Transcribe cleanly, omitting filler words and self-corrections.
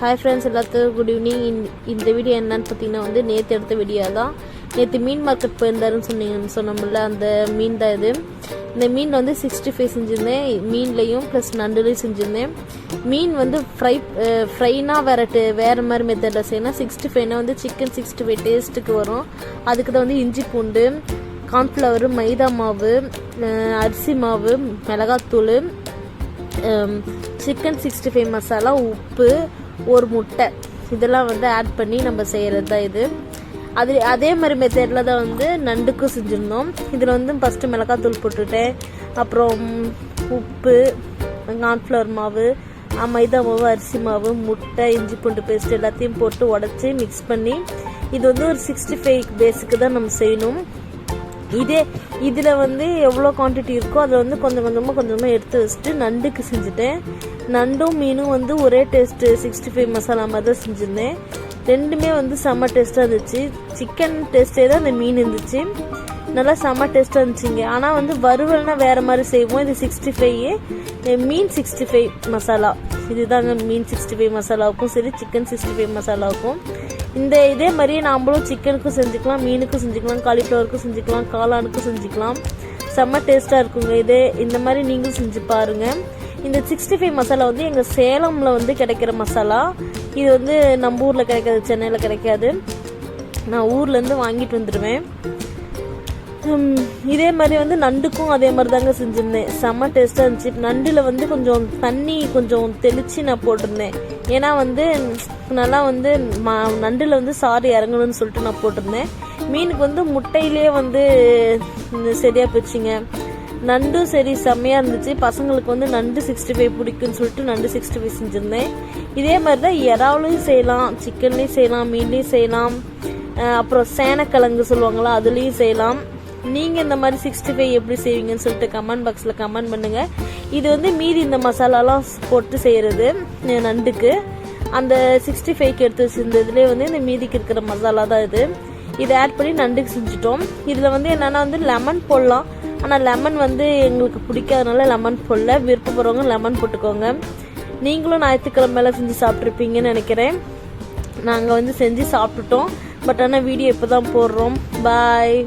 Hi friends, எல்லாத்துக்கும் good evening. இந்த video என்னன்னு பார்த்தீங்கன்னா வந்து நேற்று எடுத்த வீடியோ தான். நேற்று மீன் மார்க்கெட் போயிருந்தாருன்னு சொன்னோம்ல, அந்த மீன் தான் இது. இந்த மீன் வந்து 65 செஞ்சுருந்தேன். மீன்லேயும் ப்ளஸ் நண்டுலையும் செஞ்சுருந்தேன். மீன் வந்து ஃப்ரைனா வேறு மாதிரி மெத்தடில் செய்யணும். 65னா வந்து சிக்கன் 65 டேஸ்ட்டுக்கு வரும். அதுக்கு தான் வந்து இஞ்சி பூண்டு, கார்ன்ஃப்ளவர், மைதா மாவு, அரிசி மாவு, மிளகாத்தூள், சிக்கன் 65 மசாலா, உப்பு, ஒரு முட்டை, இதெல்லாம் வந்து ஆட் பண்ணி நம்ம செய்கிறது தான் இது. அதே மாதிரி மெத்தடில் தான் வந்து நண்டுக்கும் செஞ்சுருந்தோம். இதில் வந்து ஃபஸ்ட்டு மிளகாத்தூள் போட்டுட்டேன். அப்புறம் உப்பு, கார்ன்ஃப்ளவர் மாவு, மைதா மாவு, அரிசி மாவு, முட்டை, இஞ்சி பூண்டு பேஸ்ட் எல்லாத்தையும் போட்டு உடச்சி மிக்ஸ் பண்ணி, இது வந்து ஒரு 65 பேஸுக்கு தான் நம்ம செய்யணும். இதில் வந்து எவ்வளோ குவான்டிட்டி இருக்கோ அதில் வந்து கொஞ்சம் கொஞ்சமாக எடுத்து வச்சுட்டு நண்டுக்கு செஞ்சுட்டேன். நண்டும் மீனும் வந்து ஒரே டேஸ்ட்டு 65 மசாலா மாதிரி தான் செஞ்சுருந்தேன். ரெண்டுமே வந்து செம்ம டேஸ்ட்டாக இருந்துச்சு. சிக்கன் டேஸ்ட்டே தான் அந்த மீன் இருந்துச்சு. நல்லா செம்ம டேஸ்ட்டாக இருந்துச்சுங்க. ஆனால் வந்து வறுவல்னா வேறு மாதிரி செய்வோம். இது 65 மீன் 65 மசாலா. இதுதாங்க மீன் 65 மசாலாவுக்கும் சரி, சிக்கன் 65 மசாலாவுக்கும். இதே மாதிரியே நாம்ளும் சிக்கனுக்கும் செஞ்சுக்கலாம், மீனுக்கும் செஞ்சுக்கலாம், காலிஃப்ளவருக்கும் செஞ்சுக்கலாம், காளானுக்கும் செஞ்சுக்கலாம். செம்ம டேஸ்ட்டாக இருக்குங்க. இந்த மாதிரி நீங்களும் செஞ்சு பாருங்கள். இந்த 65 மசாலா வந்து எங்கள் சேலமில் வந்து கிடைக்கிற மசாலா. இது வந்து நம்ம ஊரில் கிடைக்காது, சென்னையில் கிடைக்காது. நான் ஊர்லேருந்து வாங்கிட்டு வந்துடுவேன். இதே மாதிரி வந்து நண்டுக்கும் அதே மாதிரி தாங்க செஞ்சுருந்தேன். செம்ம டேஸ்ட்டாக இருந்துச்சு. நண்டில் வந்து கொஞ்சம் தண்ணி தெளித்து நான் போட்டிருந்தேன். ஏன்னா வந்து நல்லா வந்து நண்டில் வந்து சாறு இறங்கணும்னு சொல்லிட்டு நான் போட்டிருந்தேன். மீனுக்கு வந்து முட்டையிலே வந்து சரியாக போச்சுங்க. நண்டும் சரி செம்மையாக இருந்துச்சு. பசங்களுக்கு வந்து நண்டு 65 பிடிக்குன்னு சொல்லிட்டு நண்டு 65 செஞ்சுருந்தேன். இதே மாதிரி தான் இறாவுலையும் செய்யலாம், சிக்கன்லேயும் செய்யலாம், மீன்லேயும் செய்யலாம். அப்புறம் சேனக்கிழங்கு சொல்லுவாங்களா, அதுலேயும் செய்யலாம். நீங்கள் இந்த மாதிரி 65 எப்படி செய்வீங்கன்னு சொல்லிட்டு கமெண்ட் பாக்ஸில் கமெண்ட் பண்ணுங்கள். இது வந்து மீதி இந்த மசாலாலாம் போட்டு செய்கிறது நண்டுக்கு. அந்த 65க்கு எடுத்து வச்சிருந்ததுலேயே வந்து இந்த மீதிக்கு இருக்கிற மசாலா தான் இது. இதை ஆட் பண்ணி நண்டுக்கு செஞ்சுட்டோம். இதில் வந்து என்னென்னா வந்து லெமன் போடலாம். ஆனால் லெமன் வந்து எங்களுக்கு பிடிக்காதனால லெமன் போடல. விருப்பப்படுறவங்க லெமன் போட்டுக்கோங்க. நீங்களும் ஞாயிற்றுக்கிழமையில செஞ்சு சாப்பிட்ருப்பீங்கன்னு நினைக்கிறேன். நாங்கள் வந்து செஞ்சு சாப்பிட்டுட்டோம். பட் ஆனால் வீடியோ இப்போ தான் போடுறோம். பாய்.